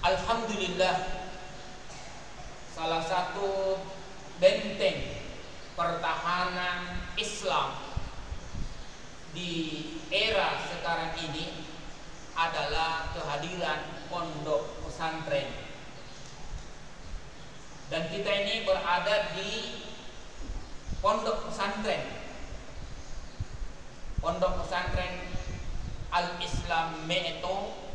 Alhamdulillah, salah satu benteng pertahanan Islam di era sekarang ini adalah kehadiran pondok pesantren. Dan kita ini berada di pondok pesantren. Pondok pesantren Al-Islam Meeto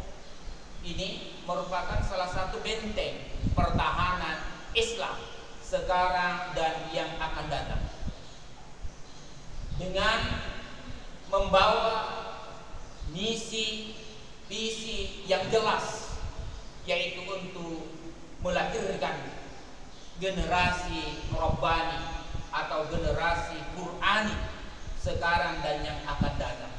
ini merupakan salah satu benteng pertahanan Islam sekarang dan yang akan datang, dengan membawa misi visi yang jelas, yaitu untuk melahirkan generasi Rabbani atau generasi Qur'ani sekarang dan yang akan datang.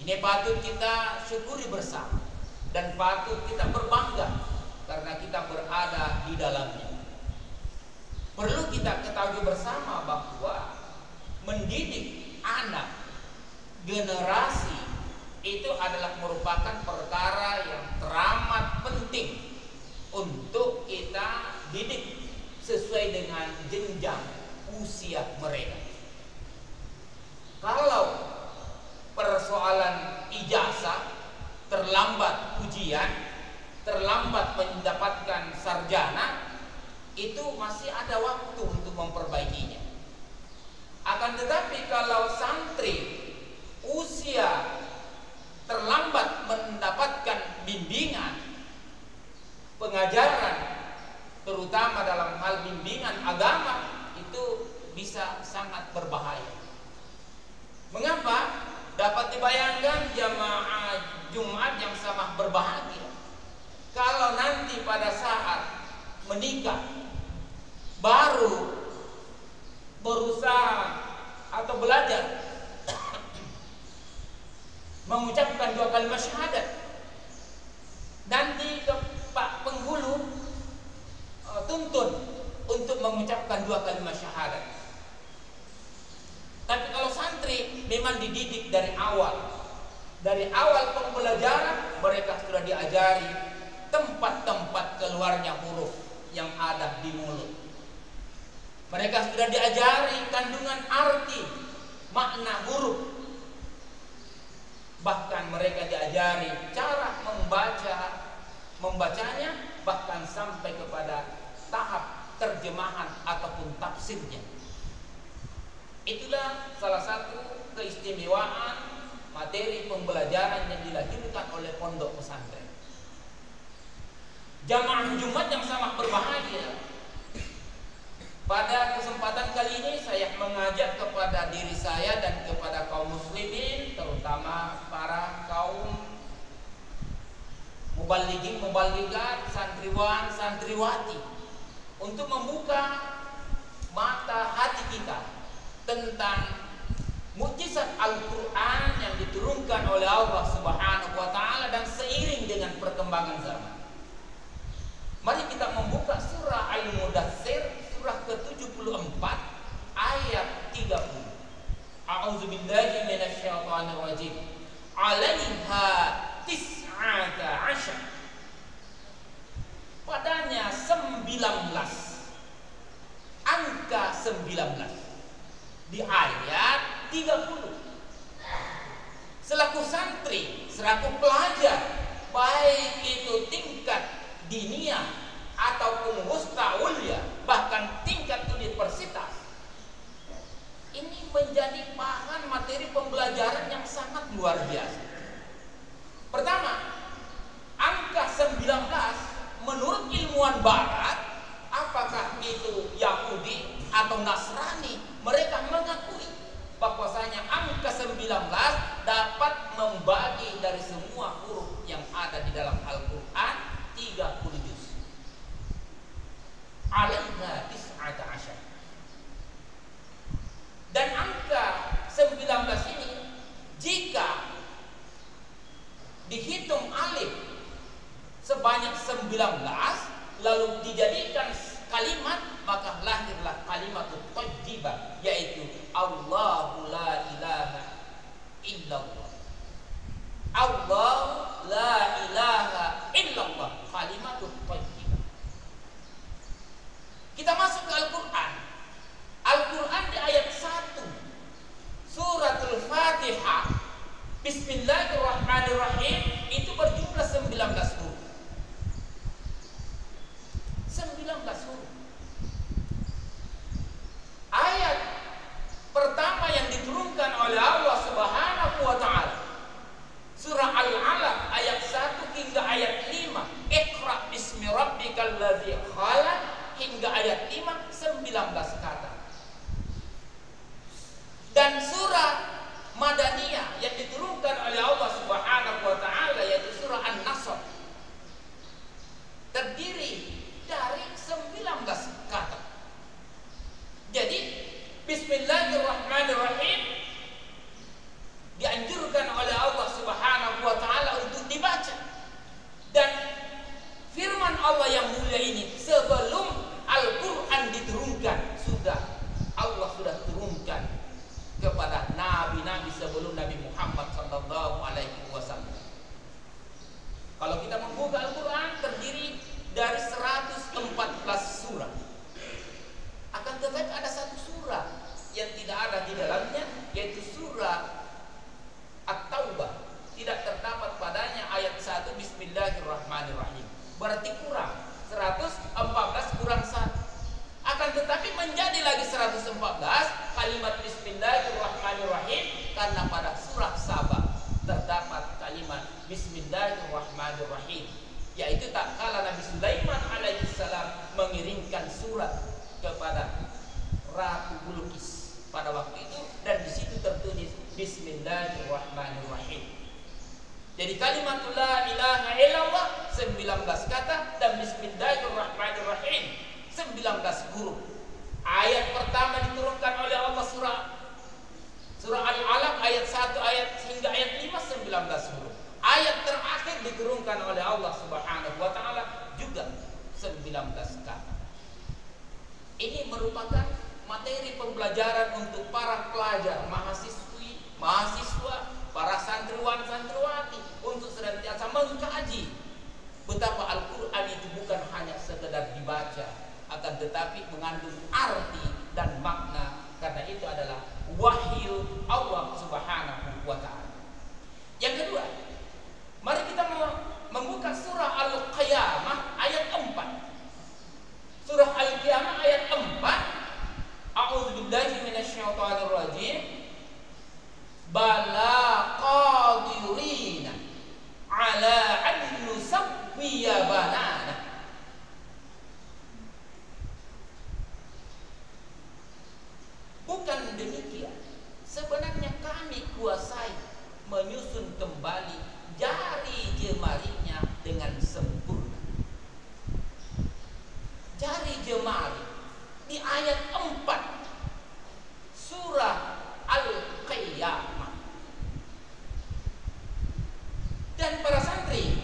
Ini patut kita syukuri bersama dan patut kita berbangga karena kita berada di dalamnya. Perlu kita ketahui bersama bahwa mendidik anak generasi itu adalah merupakan perkara yang teramat penting untuk kita didik sesuai dengan jenjang usia mereka. Kalau persoalan ijazah, terlambat ujian, terlambat mendapatkan sarjana, itu masih ada waktu untuk memperbaikinya. Akan tetapi kalau santri usia terlambat mendapatkan bimbingan pengajaran, terutama dalam hal bimbingan agama, itu bisa sangat berbahaya. Mengapa? Dapat dibayangkan jamaah Jumat yang sama berbahagia kalau nanti pada saat menikah baru berusaha atau belajar mengucapkan 2 kalimat syahadat. Nanti ke Pak Penghulu tuntun untuk mengucapkan 2 kalimat syahadat. Tapi kalau santri memang dididik dari awal pembelajaran, mereka sudah diajari tempat-tempat keluarnya huruf yang ada di mulut. Mereka sudah diajari kandungan arti makna huruf. Bahkan mereka diajari cara membacanya, bahkan sampai kepada tahap terjemahan ataupun tafsirnya. Itulah salah satu keistimewaan materi pembelajaran yang dilahirkan oleh pondok pesantren. Jamaah Jumat yang sangat berbahagia. Pada kesempatan kali ini saya mengajak kepada diri saya dan kepada kaum muslimin, terutama para kaum mubalighin, mubaligat, santriwan, santriwati, untuk membuka mata hati kita tentang mukjizat Al-Quran yang diturunkan oleh Allah Subhanahu wa Ta'ala dan seiring dengan perkembangan zaman. Mari kita membuka surah Al-Mudaththir, surah ke-74 ayat 30. A'udzubillahi minasyaitonirrajim. 'Alaiha 19. Padanya 19. Angka 19. Di ayat 30. Selaku santri, selaku pelajar, baik itu tingkat diniyah ataupun wusta ulya, bahkan tingkat universitas, ini menjadi bahan materi pembelajaran yang sangat luar biasa. Pertama, angka 19 menurut ilmuwan barat, apakah itu Yahudi atau Nasrani, mereka mengakui bahwasanya angka 19 dapat membagi dari semua huruf yang ada di dalam Al-Quran 30 juz. 'Alaiha 19. Dan angka 19 ini jika dihitung alif sebanyak 19 lalu dijadikan kalimat, maka lahirlah kalimat thayyibah, yaitu Allahu la ilaha illallah. Allah la ilaha illallah. Buku Al-Quran terdiri dari 114 surah. Akan tetapi ada satu surah yang tidak ada di dalamnya, yaitu surah At-Taubah. Tidak terdapat padanya ayat 1 Bismillahirrahmanirrahim. Berarti kurang 114 kurang 1. Akan tetapi menjadi lagi 114 kalimat Bismillahirrahmanirrahim, karena pada surah Sabah terdapat kalimat Bismillahirrahmanirrahim, yaitu tak kala Nabi Sulaiman alaihissalam mengirimkan surat kepada Ratu Bilqis pada waktu itu, dan di situ tertulis Bismillahirrahmanirrahim. Jadi kalimat la ilaha illallah 19 kata dan Bismillahirrahmanirrahim 19 huruf. Ayat pertama diturunkan oleh Allah surah Al-Alaq ayat 1 ayat hingga ayat 5 19 huruf. Ayat terakhir diturunkan oleh Allah Subhanahu wa taala juga 19 kata. Ini merupakan materi pembelajaran untuk para pelajar, mahasiswa, para santriwan santriwati untuk senantiasa mengkaji betapa Al-Quran itu bukan hanya sekedar dibaca, akan tetapi mengandung arti dan makna, karena itu adalah wahyu Allah Subhanahu wa taala. Yang kedua, mari kita membuka surah Al-Qiyamah ayat 4. Surah Al-Qiyamah ayat 4. A'udzubillahi minasyaitonirrajim. Bala qadirina ala an nusawwiya banana. Bukan demikian, sebenarnya kami kuasai menyusun kembali jari jemarinya dengan sempurna. Jari jemari di ayat 4 surah Al-Qiyamah. Dan para santri,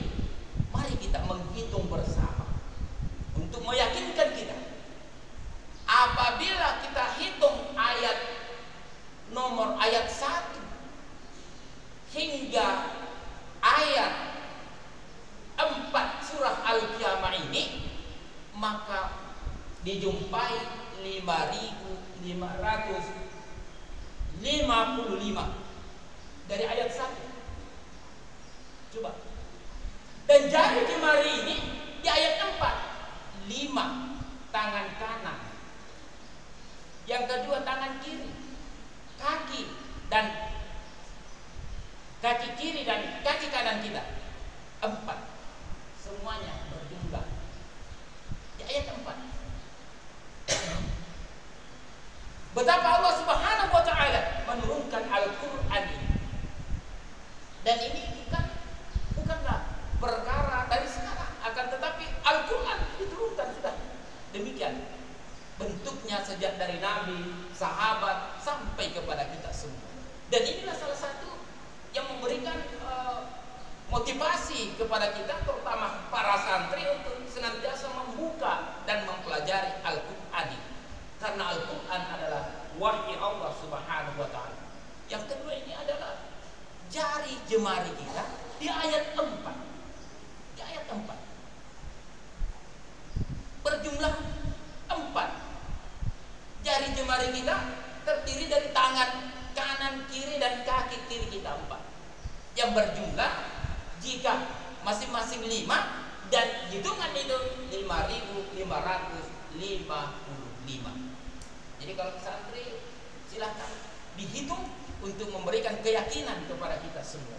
mari kita menghitung bersama untuk meyakinkan kita. Apabila kita hitung ayat 1 hingga ayat 4 surah Al-Qiyamah ini, maka dijumpai 5.555 dari ayat 1. Coba. Dan jari jemari ini di ayat 4 5 tangan kanan, yang kedua tangan kiri, kaki kiri dan kaki kanan kita 4, semuanya berjumlah di ayat 4. Betapa Allah Subhanahu wa taala menurunkan Al-Qur'an ini. Dan ini bukanlah perkara dari sekarang, akan tetapi Al-Qur'an diturunkan sudah demikian bentuknya sejak dari Nabi, sahabat sampai kepada kita semua. Dan inilah salah satu yang memberikan motivasi kepada kita, terutama para santri, untuk senantiasa membuka dan mempelajari Al-Qur'an ini. Karena Al-Qur'an adalah wahyu Allah Subhanahu wa taala. Yang kedua ini adalah jari jemari kita di ayat 4. Di ayat 4 berjumlah 4. Jari jemari kita terdiri dari tangan kanan, kiri, dan kaki kiri kita 4, yang berjumlah, jika masing-masing 5 dan hitungan itu 5.555. Jadi kalau santri silahkan dihitung untuk memberikan keyakinan kepada kita semua.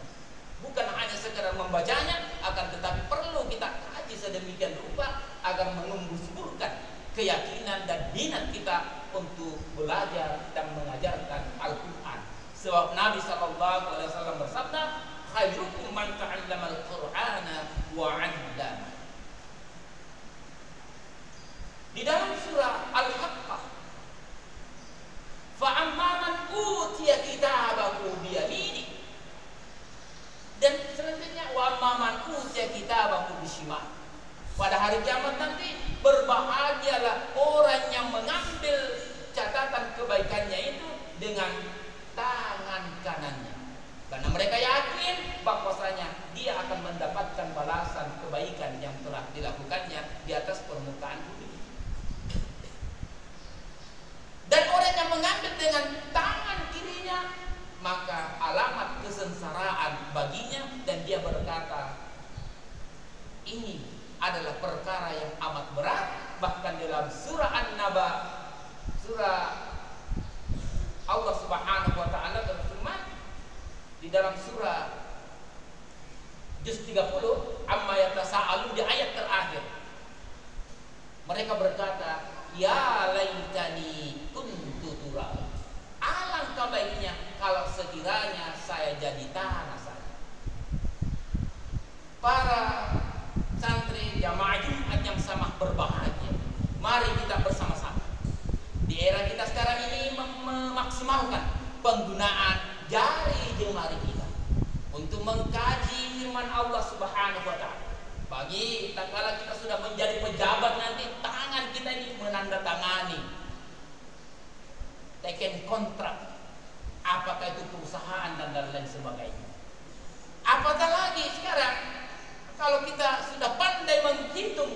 Bukan hanya sekedar membacanya, akan tetapi perlu kita kaji sedemikian rupa agar menumbuhkan keyakinan dan minat kita untuk belajar dan mengajarkan Al-Quran. Sebab Nabi SAW bersabda, khairukum man ta'allama al-Qur'ana wa 'allama. Di dalam surah Al-Haqqah, fa amma man utiya kitabahu bi yamini, dan selanjutnya wa amma man utiya kitabahu bi shimal. Pada hari kiamat nanti berbahagialah orang yang mengambil catatan kebaikannya itu dengan tangan kanannya, karena mereka yakin bahwasanya dia akan mendapatkan balasan kebaikan yang telah dilakukannya di atas permukaan bumi. Dan orang yang mengambil dengan tangan kirinya, maka alamat kesengsaraan baginya, dan dia berkata, ini adalah perkara yang amat berat. Bahkan dalam surah An-Naba, surah Allah Subhanahu wa taala berfirman di dalam surah juz 30 amma yatasaalun, di ayat terakhir, mereka berkata, ya laitani kuntu turab, alangkah baiknya kalau sekiranya saya jadi tanah saja. Para santri jamaah Jumat yang sama berbahagia, mari kita bersama-sama di era kita sekarang ini memaksimalkan penggunaan jari jemari kita untuk mengkaji firman Allah Subhanahu wa taala. Bagi tak kala kita sudah menjadi pejabat nanti, tangan kita ini menandatangani teken kontrak, apakah itu perusahaan dan lain sebagainya. Apatah lagi sekarang kalau kita sudah pandai menghitung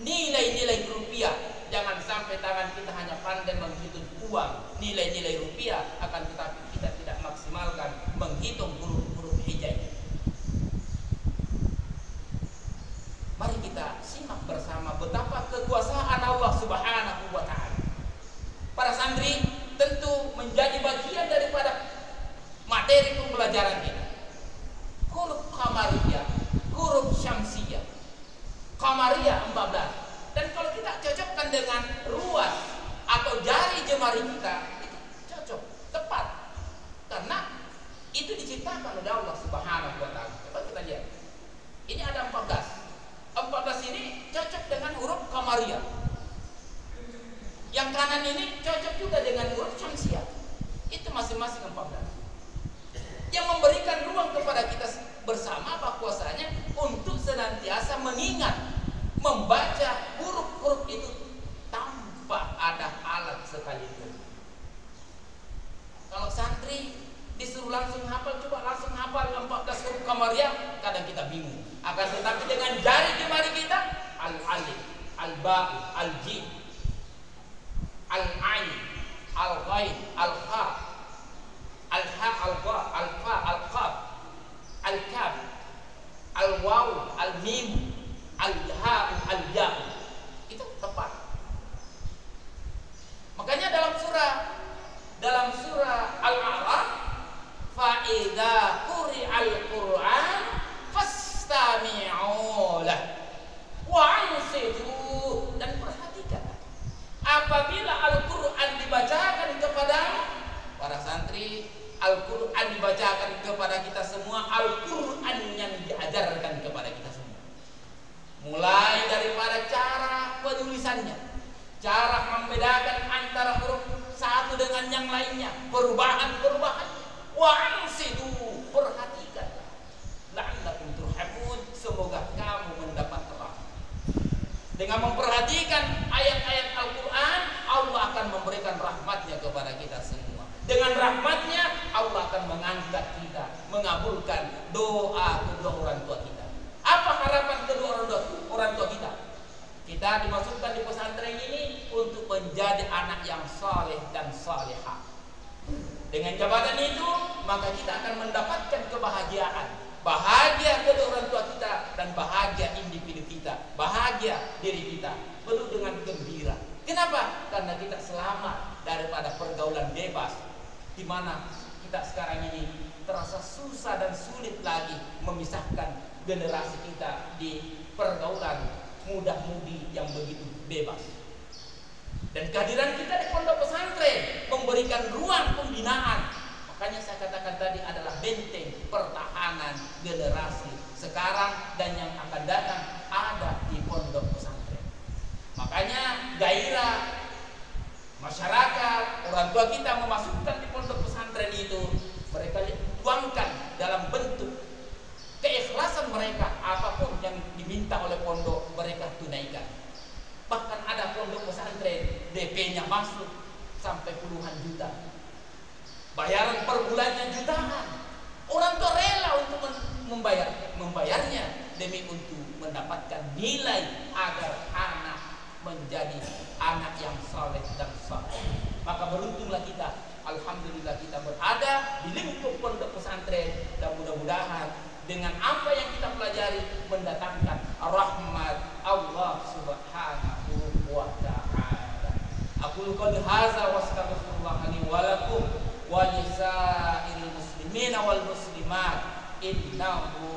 nilai-nilai rupiah, jangan sampai tangan kita hanya pandai menghitung uang, nilai-nilai rupiah, akan tetapi kita tidak maksimalkan menghitung huruf-huruf hijaiyah. Mari kita simak bersama betapa kekuasaan Allah Subhanahu wa taala. Para santri tentu menjadi bagian daripada materi pembelajaran kita. Huruf qamariyah, huruf syamsiyah. Qamariyah 14. Dan kalau kita cocokkan dengan ruas atau jari jemari kita, itu cocok, tepat. Karena itu diciptakan oleh Allah Subhanahu wa taala. Coba kita lihat. Ini ada 14. 14 ini cocok dengan huruf qamariyah. Yang kanan ini cocok juga dengan huruf syamsiyah. Itu masing-masing 14. Yang memberikan ruang kepada kita bersama bahwasanya untuk senantiasa mengingat, membaca huruf-huruf itu tanpa ada alat sekalipun. Kalau santri disuruh langsung hafal, coba langsung hafal 14 huruf qamariyah, kadang kita bingung. Akan tetapi dengan jari jemari kita, al-alif, al-ba, al-jim, al-ain, al-ghain, al-kha, al-ha, al-ba, al-fa, al-qaf, al-kaf, al-waw, al-mim, al-ha, al-ya. Itu tepat. Makanya dalam surah Al-A'raf, fa idza quri'al Qur'an fastami'u lah wa ansitu, dan perhatikan apabila Al-Qur'an dibacakan kepada para santri, Al-Qur'an dibacakan kepada kita semua, Al-Qur'an yang diajarkan kepada kita semua, mulai daripada cara penulisannya, cara membedakan antara huruf satu dengan yang lainnya, perubahan-perubahan. Wa ansitu, perhatikan, la'allakum turhamun, semoga kamu mendapat rahmat. Dengan memperhatikan ayat-ayat Al-Quran, Allah akan memberikan rahmatnya kepada kita semua. Dengan rahmatnya Allah akan mengangkat kita, mengabulkan doa kedua orang tua kita. Apa harapan kedua orang tua kita? Kita dimasukkan di pesantren ini untuk menjadi anak yang saleh dan salihah. Dengan jabatan itu, maka kita akan mendapatkan kebahagiaan. Bahagia kedua orang tua kita dan bahagia individu kita, bahagia diri kita, penuh dengan gembira. Kenapa? Karena kita selamat daripada pergaulan bebas, di mana kita sekarang ini terasa susah dan sulit lagi memisahkan generasi kita di pergaulan mudah-mudi yang begitu bebas. Dan kehadiran kita di pondok pesantren memberikan ruang pembinaan. Makanya saya katakan tadi adalah benteng pertahanan generasi sekarang dan yang akan datang ada di pondok pesantren. Makanya gairah masyarakat, orang tua kita memasukkan di pondok pesantren itu, mereka tuangkan dalam bentuk keikhlasan mereka, apapun yang diminta oleh pondok mereka tunaikan. Bahkan ada pondok pesantren DP-nya masuk sampai puluhan juta, bayaran per bulannya jutaan. Orang tua rela untuk membayarnya demi untuk mendapatkan nilai agar anak menjadi anak yang saleh dan saleh. Maka beruntunglah kita, alhamdulillah kita berada di lingkup pondok pesantren, dan mudah-mudahan dengan apa yang kita pelajari mendatangkan rahmat Allah Subhanahu wa taala. Aku qouli hadza wa astaghfirullah li wa lakum wa lisairil muslimina wal muslimat innahu